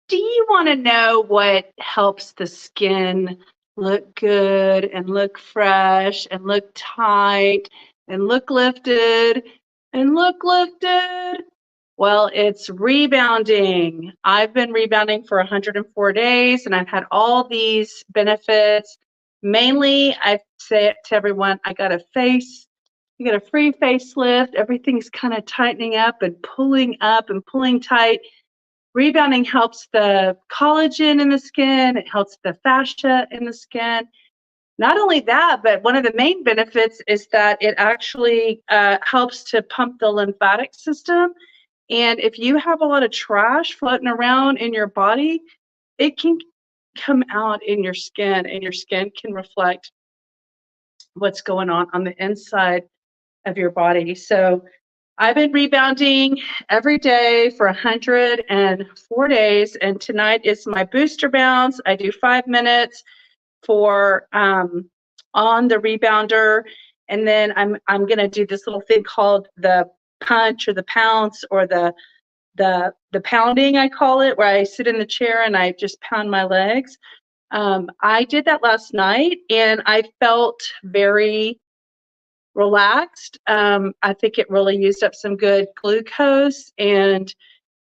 Do you want to know what helps the skin look good and look fresh and look tight and look lifted and look lifted? Well, it's rebounding. I've been rebounding for 104 days and I've had all these benefits. Mainly, I say it to everyone, I got a free facelift. Everything's kind of tightening up and pulling tight. Rebounding helps the collagen in the skin. It helps the fascia in the skin. Not only that, but one of the main benefits is that it actually helps to pump the lymphatic system. And if you have a lot of trash floating around in your body, it can come out in your skin, and your skin can reflect what's going on the inside of your body. So I've been rebounding every day for 104 days, and tonight is my booster bounce. I do 5 minutes for on the rebounder, and then I'm going to do this little thing called the punch or the pounce or the pounding, I call it, where I sit in the chair and I just pound my legs. I did that last night, and I felt very relaxed. I think it really used up some good glucose, and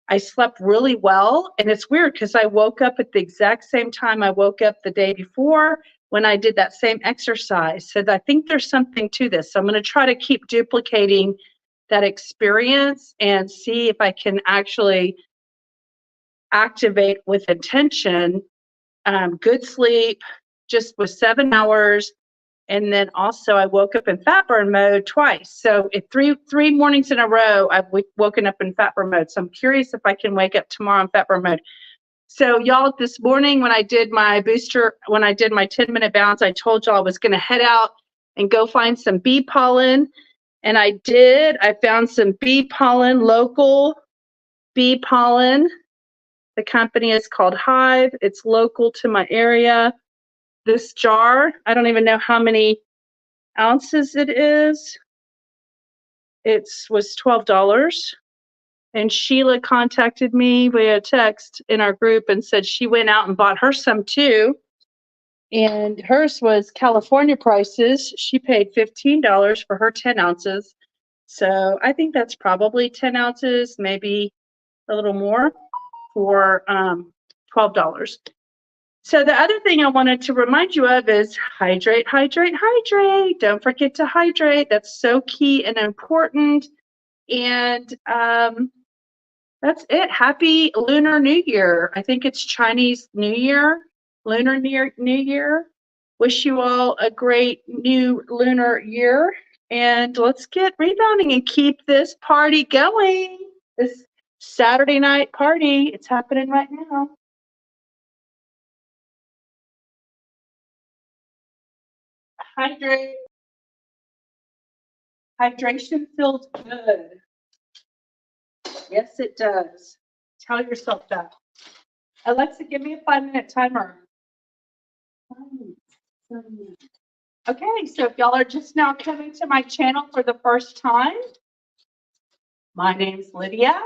I slept really well. And it's weird because I woke up at the exact same time I woke up the day before when I did that same exercise. So I think there's something to this. So I'm going to try to keep duplicating that experience and see if I can actually activate with intention good sleep just with 7 hours. And then also I woke up in fat burn mode twice. So three mornings in a row, I've woken up in fat burn mode. So I'm curious if I can wake up tomorrow in fat burn mode. So y'all, this morning when I did my 10-minute bounce, I told y'all I was going to head out and go find some bee pollen. And I did. I found some bee pollen, local bee pollen. The company is called Hive. It's local to my area. This jar, I don't even know how many ounces it is. It was $12. And Sheila contacted me via text in our group and said she went out and bought her some too. And hers was California prices. She paid $15 for her 10 ounces. So I think that's probably 10 ounces, maybe a little more for $12. So the other thing I wanted to remind you of is hydrate, hydrate, hydrate. Don't forget to hydrate. That's so key and important. And that's it. Happy Lunar New Year. I think it's Chinese New Year, Lunar New Year. Wish you all a great new lunar year. And let's get rebounding and keep this party going. This Saturday night party. It's happening right now. Hydrate. Hydration feels good. Yes, it does. Tell yourself that. Alexa, give me a 5-minute timer. Okay, so if y'all are just now coming to my channel for the first time, my name's Lydia.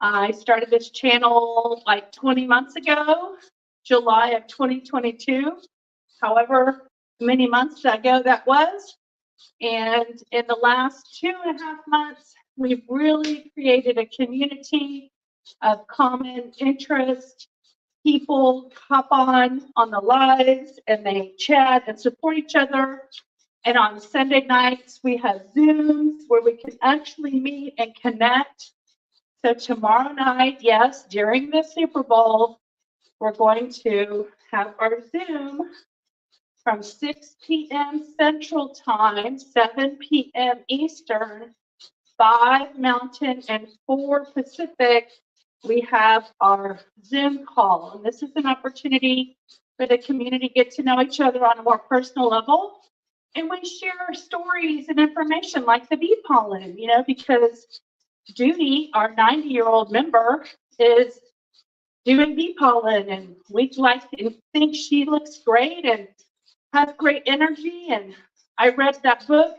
I started this channel like 20 months ago, July of 2022. However many months ago that was. And in the last 2.5 months, we've really created a community of common interest. People hop on the lives and they chat and support each other. And on Sunday nights, we have Zooms where we can actually meet and connect. So tomorrow night, yes, during the Super Bowl, we're going to have our Zoom from 6 p.m. Central Time, 7 p.m. Eastern, 5 Mountain, and 4 Pacific. We have our Zoom call, and this is an opportunity for the community to get to know each other on a more personal level. And we share stories and information like the bee pollen, because Judy, our 90-year-old member, is doing bee pollen, and we like to think she looks great and has great energy. And I read that book,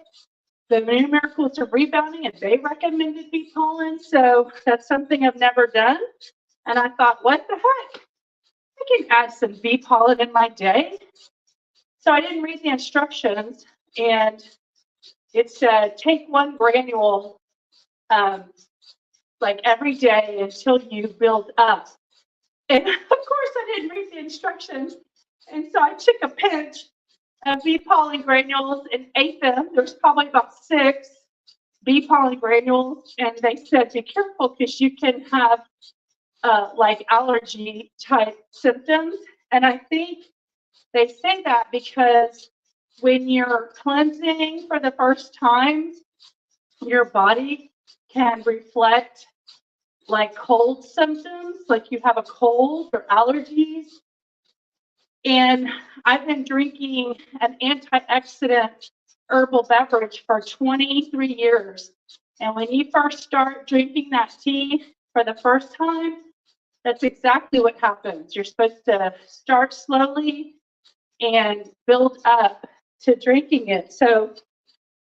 The New Miracles of Rebounding, and they recommended bee pollen. So that's something I've never done. And I thought, what the heck? I can add some bee pollen in my day. So I didn't read the instructions, and it said take 1 granule like every day until you build up. And of course, I didn't read the instructions. And so I took a pinch of bee pollen granules and ate them. There's probably about 6 bee pollen granules. And they said, be careful because you can have like allergy type symptoms. And I think they say that because when you're cleansing for the first time, your body can reflect like cold symptoms, like you have a cold or allergies. And I've been drinking an antioxidant herbal beverage for 23 years. And when you first start drinking that tea for the first time, that's exactly what happens. You're supposed to start slowly and build up to drinking it. So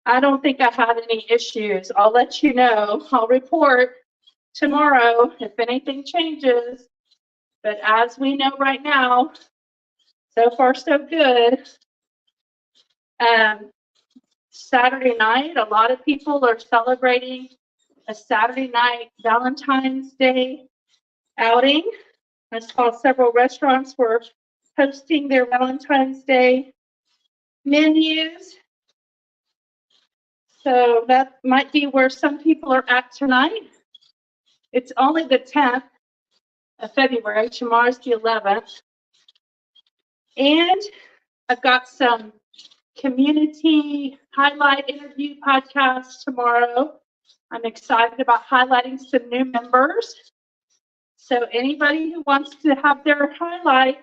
I don't think I had any issues. I'll let you know. I'll report tomorrow if anything changes. But as we know right now, so far so good. Saturday night, a lot of people are celebrating a Saturday night Valentine's Day outing. I saw several restaurants were hosting their Valentine's Day menus. So that might be where some people are at tonight. It's only the 10th of February. Tomorrow's the 11th. And I've got some community highlight interview podcasts tomorrow. I'm excited about highlighting some new members. So anybody who wants to have their highlight,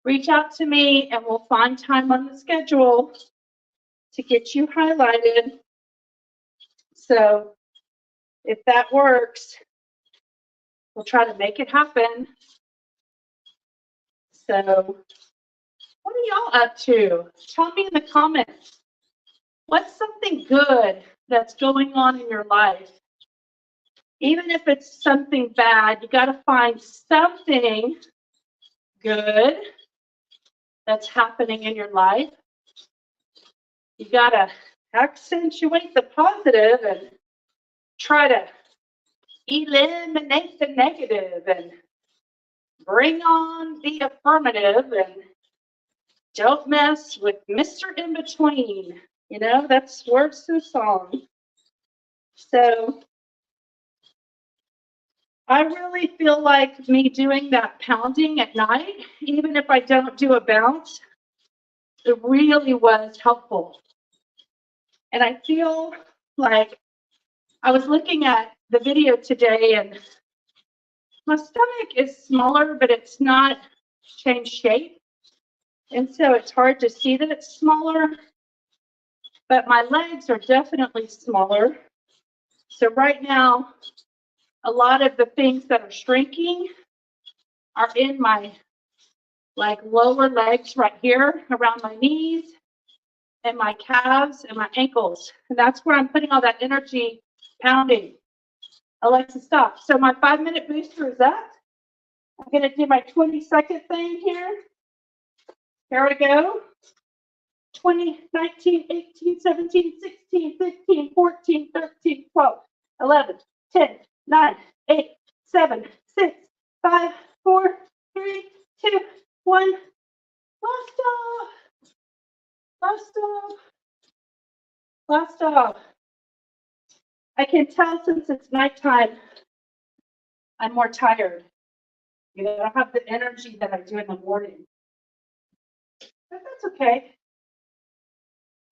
reach out to me and we'll find time on the schedule to get you highlighted. So if that works, we'll try to make it happen. So what are y'all up to? Tell me in the comments. What's something good that's going on in your life? Even if it's something bad, you got to find something good that's happening in your life. You got to accentuate the positive and try to eliminate the negative and bring on the affirmative and don't mess with Mr. In Between. You know, that's words to the song. So I really feel like me doing that pounding at night, even if I don't do a bounce, it really was helpful. And I feel like I was looking at the video today and my stomach is smaller, but it's not changed shape. And so it's hard to see that it's smaller, but my legs are definitely smaller. So right now, a lot of the things that are shrinking are in my like lower legs right here around my knees and my calves and my ankles. And that's where I'm putting all that energy pounding. Alexa, stop. So my 5-minute booster is up. I'm going to do my 20-second thing here. Here we go. 20, 19, 18, 17, 16, 15, 14, 13, 12, 11, 10, 9, 8, 7, 6, 5, 4, 3, 2, 1. Last off. Last off. Last off. I can tell since it's nighttime, I'm more tired. You know, I don't have the energy that I do in the morning. But that's okay.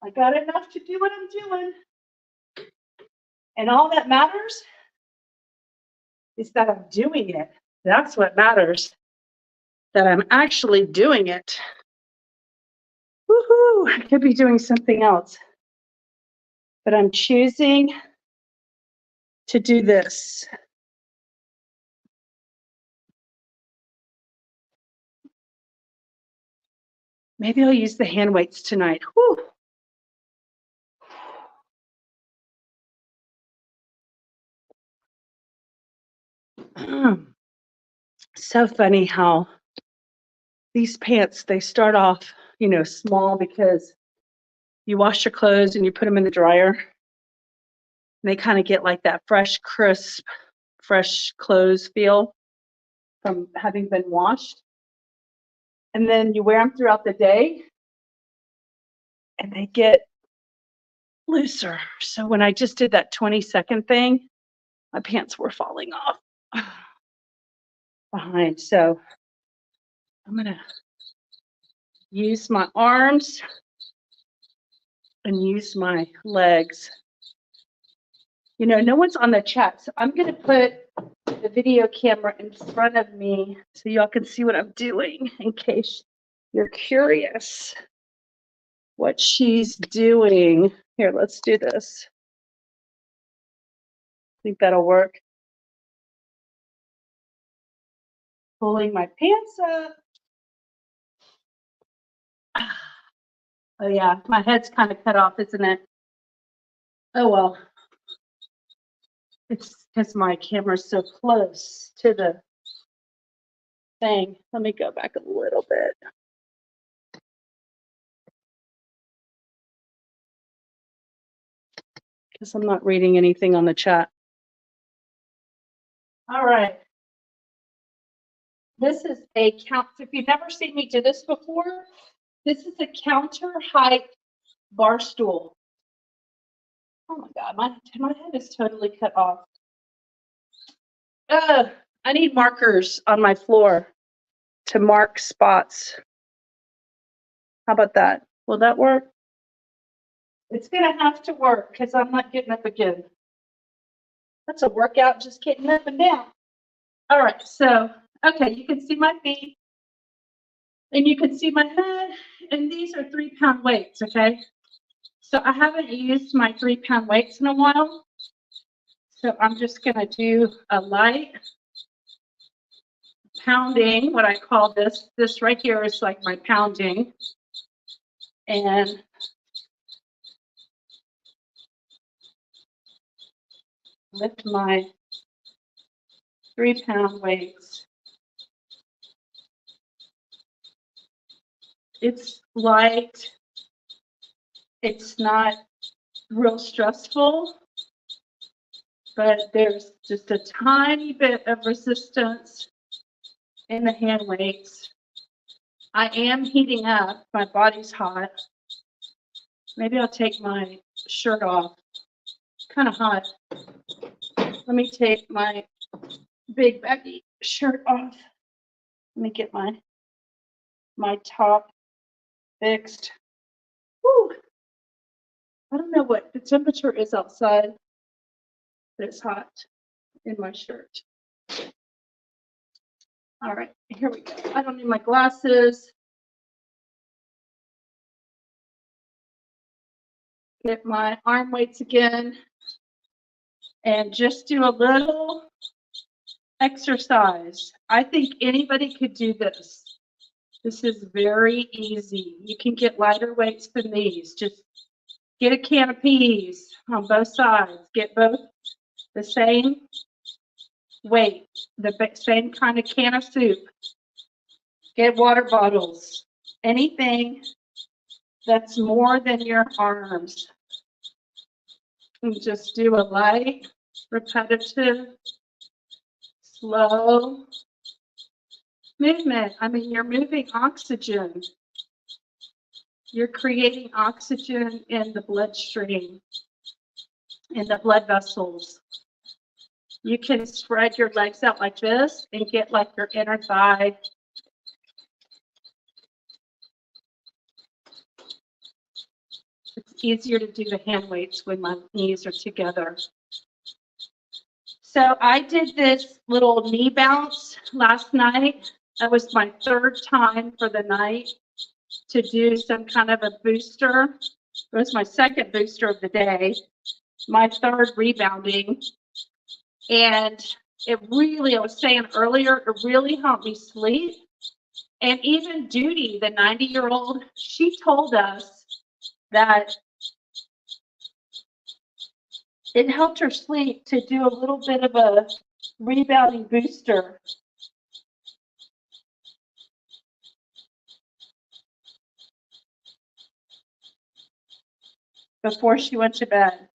I got enough to do what I'm doing. And all that matters is that I'm doing it. That's what matters. That I'm actually doing it. Woohoo! I could be doing something else. But I'm choosing to do this. Maybe I'll use the hand weights tonight. Whew. So funny how these pants, they start off, you know, small because you wash your clothes and you put them in the dryer. And they kind of get like that fresh, crisp, fresh clothes feel from having been washed. And then you wear them throughout the day and they get looser. So when I just did that 20-second thing, my pants were falling off behind. So I'm going to use my arms and use my legs. You know, no one's on the chat, so I'm going to put the video camera in front of me so y'all can see what I'm doing in case you're curious what she's doing. Here, let's do this. I think that'll work. Pulling my pants up. Oh yeah, my head's kind of cut off, isn't it? Oh well. It's because my camera's so close to the thing. Let me go back a little bit. Because I'm not reading anything on the chat. All right. This is a count. If you've never seen me do this before, this is a counter height bar stool. Oh my God, my head is totally cut off. I need markers on my floor to mark spots. How about that? Will that work? It's gonna have to work because I'm not getting up again. That's a workout, just getting up and down. All right, so, okay, you can see my feet and you can see my head, and these are 3-pound weights, okay? So I haven't used my 3-pound weights in a while. So I'm just gonna do a light pounding, what I call this. This right here is like my pounding. And lift my 3-pound weights. It's light. It's not real stressful, but there's just a tiny bit of resistance in the hand weights. I am heating up. My body's hot. Maybe I'll take my shirt off. It's kind of hot. Let me take my big baggy shirt off. Let me get my top fixed. Woo. I don't know what the temperature is outside, but it's hot in my shirt. All right, here we go. I don't need my glasses. Get my arm weights again and just do a little exercise. I think anybody could do this. This is very easy. You can get lighter weights than these. Just get a can of peas on both sides. Get both the same weight, the same kind of can of soup. Get water bottles. Anything that's more than your arms. And just do a light, repetitive, slow movement. I mean, you're moving oxygen. You're creating oxygen in the bloodstream, in the blood vessels. You can spread your legs out like this and get like your inner thigh. It's easier to do the hand weights when my knees are together. So I did this little knee bounce last night. That was my 3rd time for the night to do some kind of a booster. It was my 2nd booster of the day, my 3rd rebounding. And it really, I was saying earlier, it really helped me sleep. And even Judy, the 90-year-old, she told us that it helped her sleep to do a little bit of a rebounding booster. before she went to bed.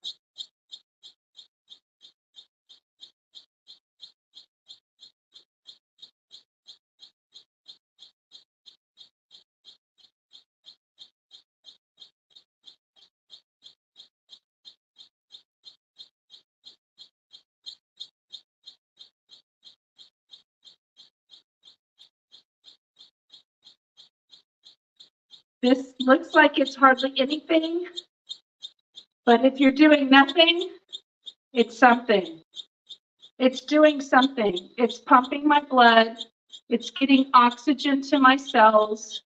This looks like it's hardly anything, but if you're doing nothing, it's something. It's doing something. It's pumping my blood. It's getting oxygen to my cells.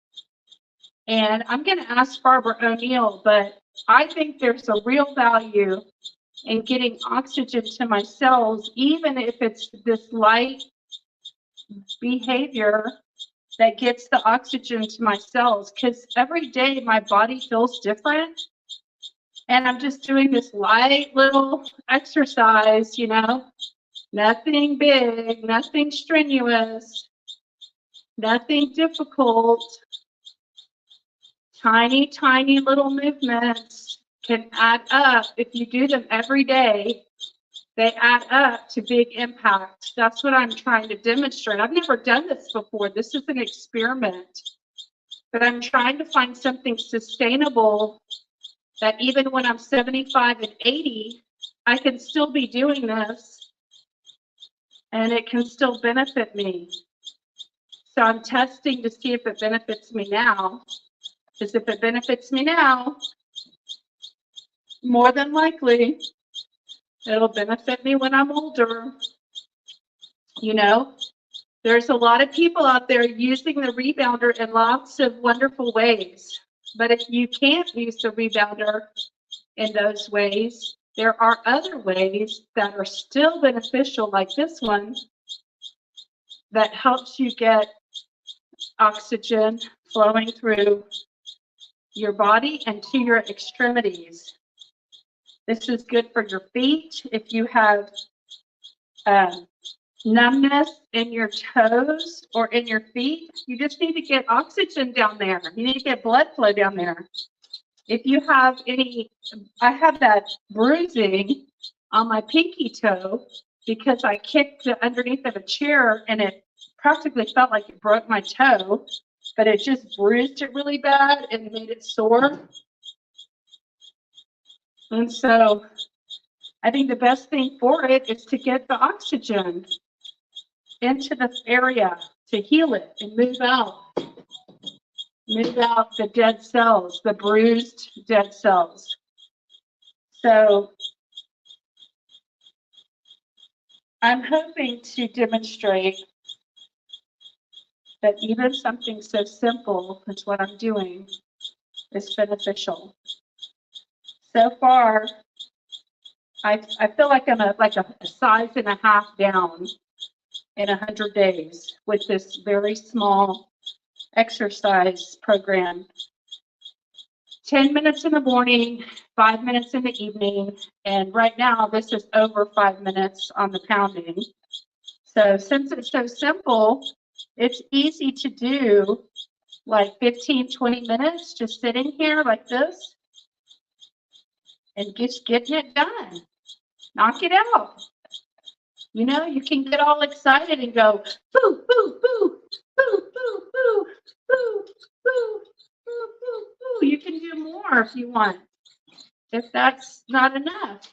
And I'm going to ask Barbara O'Neill, but I think there's a real value in getting oxygen to my cells, even if it's this light behavior that gets the oxygen to my cells, because every day my body feels different. And I'm just doing this light little exercise, you know, nothing big, nothing strenuous, nothing difficult. Tiny, tiny little movements can add up. If you do them every day, they add up to big impact. That's what I'm trying to demonstrate. I've never done this before. This is an experiment. But I'm trying to find something sustainable that even when I'm 75 and 80, I can still be doing this and it can still benefit me. So I'm testing to see if it benefits me now. Because if it benefits me now, more than likely, it'll benefit me when I'm older. You know, there's a lot of people out there using the rebounder in lots of wonderful ways. But if you can't use the rebounder in those ways, there are other ways that are still beneficial, like this one, that helps you get oxygen flowing through your body and to your extremities. This is good for your feet. If you have numbness in your toes or in your feet, you just need to get oxygen down there. You need to get blood flow down there. If you have any, I have that bruising on my pinky toe because I kicked underneath of a chair and it practically felt like it broke my toe, but it just bruised it really bad and made it sore. And so I think the best thing for it is to get the oxygen into this area to heal it and move out the dead cells, the bruised dead cells. So I'm hoping to demonstrate that even something so simple as what I'm doing is beneficial. So far, I feel like I'm like a size and a half down in 100 days with this very small exercise program. 10 minutes in the morning, 5 minutes in the evening, and right now this is over 5 minutes on the pounding. So since it's so simple, it's easy to do like 15, 20 minutes just sitting here like this and just getting it done. Knock it out. You know, you can get all excited and go, boo, boo, boo, boo, boo, boo, boo, boo, boo, boo, boo. You can do more if you want, if that's not enough.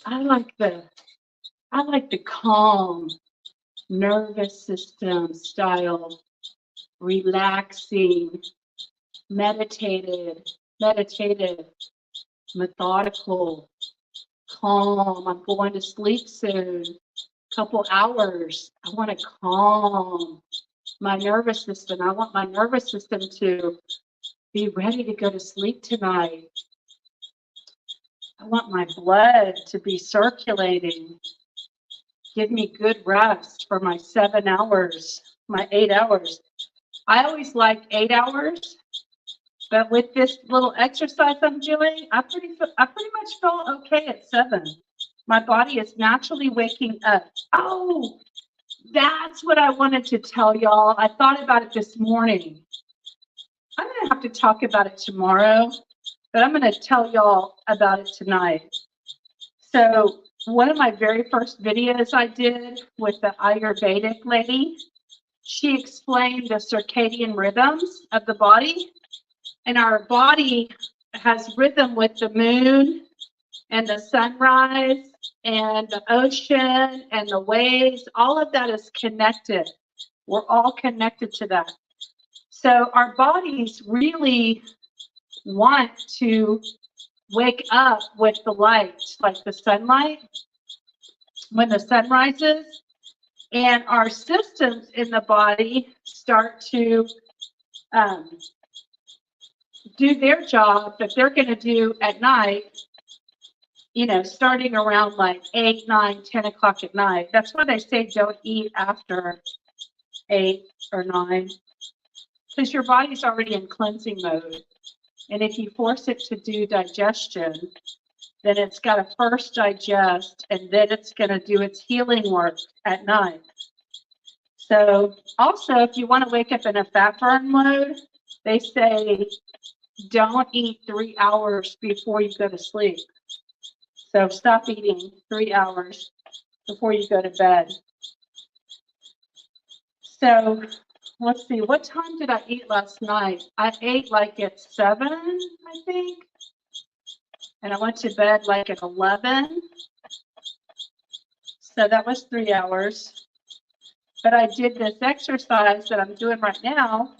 I like the calm nervous system style, relaxing, meditative, methodical, calm. I'm going to sleep soon. Couple hours. I want to calm my nervous system. I want my nervous system to be ready to go to sleep tonight. I want my blood to be circulating. Give me good rest for my 7 hours, my 8 hours. I always like 8 hours, but with this little exercise I'm doing, I pretty much feel okay at 7. My body is naturally waking up. Oh, that's what I wanted to tell y'all. I thought about it this morning. I'm going to have to talk about it tomorrow, but I'm going to tell y'all about it tonight. So one of my very first videos I did with the Ayurvedic lady, she explained the circadian rhythms of the body. And our body has rhythm with the moon and the sunrise and the ocean and the waves. All of that is connected. We're all connected to that. So our bodies really want to wake up with the light, like the sunlight, when the sun rises, and our systems in the body start to do their job that they're going to do at night, you know, starting around like 8, 9, 10 o'clock at night. That's why they say don't eat after 8 or 9, because your body's already in cleansing mode. And if you force it to do digestion, then it's got to first digest, and then it's going to do its healing work at night. So also, if you want to wake up in a fat burn mode, they say don't eat 3 hours before you go to sleep. So stop eating 3 hours before you go to bed. So let's see, what time did I eat last night? I ate like at 7, I think. And I went to bed like at 11. So that was 3 hours. But I did this exercise that I'm doing right now,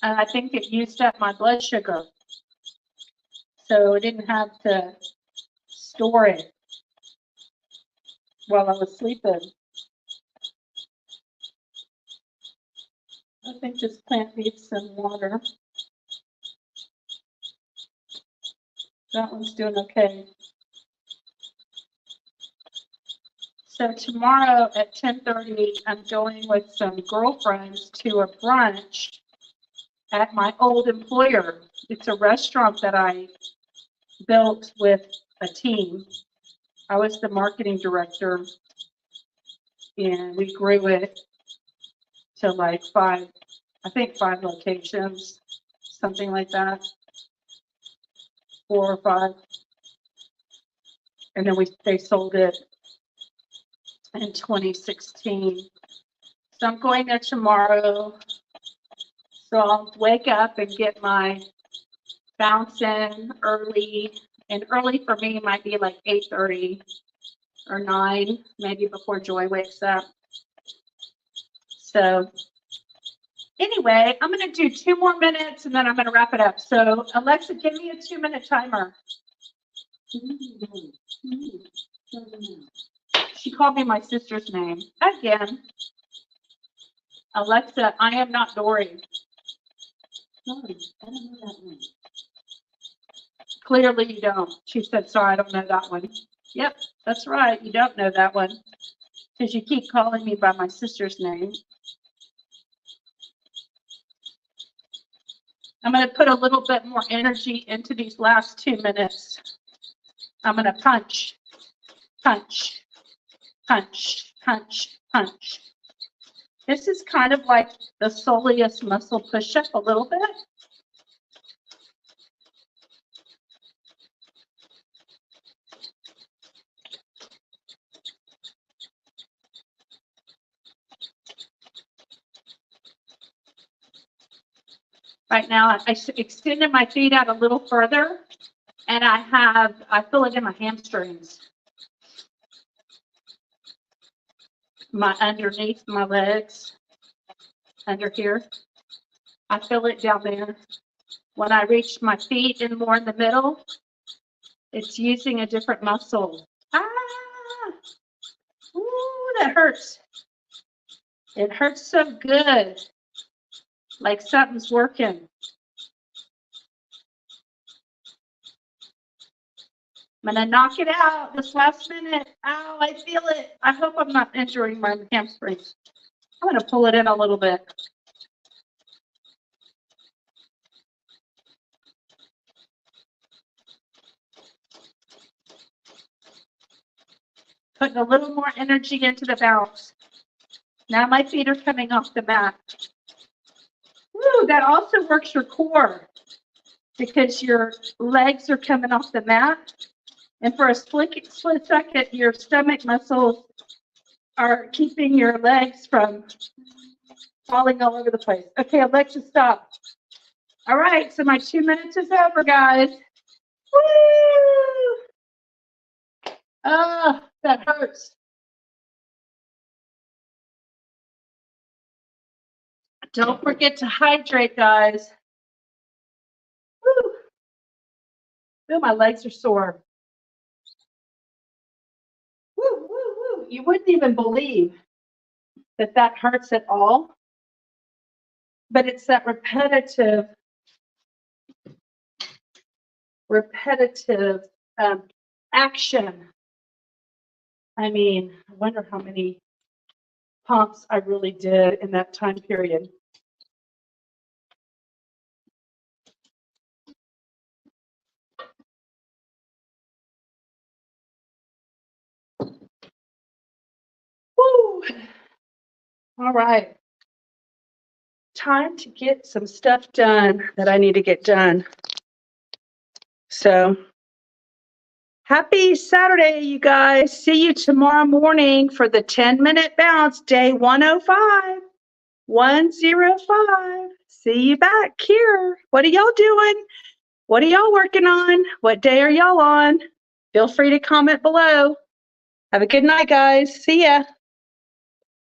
and I think it used up my blood sugar. So I didn't have to store it while I was sleeping. I think this plant needs some water. That one's doing okay. So tomorrow at 10:30, I'm going with some girlfriends to a brunch at my old employer. It's a restaurant that I built with a team. I was the marketing director, and we grew it to like 5 locations, something like that, 4 or 5. And then they sold it in 2016. So I'm going there tomorrow. So I'll wake up and get my bounce in early. And early for me might be like 8:30 or 9, maybe before Joy wakes up. So anyway, I'm going to do 2 more minutes and then I'm going to wrap it up. So Alexa, give me a 2-minute timer. She called me my sister's name again. Alexa, I am not Dory. Sorry, I don't know that one. Clearly you don't. She said, sorry, I don't know that one. Yep, that's right. You don't know that one because you keep calling me by my sister's name. I'm going to put a little bit more energy into these last 2 minutes. I'm going to punch, punch, punch, punch, punch. This is kind of like the soleus muscle push-up a little bit. Right now, I extended my feet out a little further, and I feel it in my hamstrings. Underneath my legs, under here. I feel it down there. When I reach my feet and more in the middle, it's using a different muscle. Ah! Ooh, that hurts. It hurts so good. Like something's working. I'm going to knock it out this last minute. Ow, I feel it. I hope I'm not injuring my hamstrings. I'm going to pull it in a little bit. Putting a little more energy into the bounce. Now my feet are coming off the mat. Woo, that also works your core. because your legs are coming off the mat. And for a split second, your stomach muscles are keeping your legs from falling all over the place. Okay, Alexa, stop. All right, so my 2 minutes is over, guys. Woo! Ah, that hurts. Don't forget to hydrate, guys. Woo! Ooh, my legs are sore. Woo, woo, woo. You wouldn't even believe that that hurts at all. But it's that repetitive action. I mean, I wonder how many pumps I really did in that time period. Woo! All right. Time to get some stuff done that I need to get done. So, happy Saturday, you guys. See you tomorrow morning for the 10-minute bounce, day 105. 105. See you back here. What are y'all doing? What are y'all working on? What day are y'all on? Feel free to comment below. Have a good night, guys. See ya.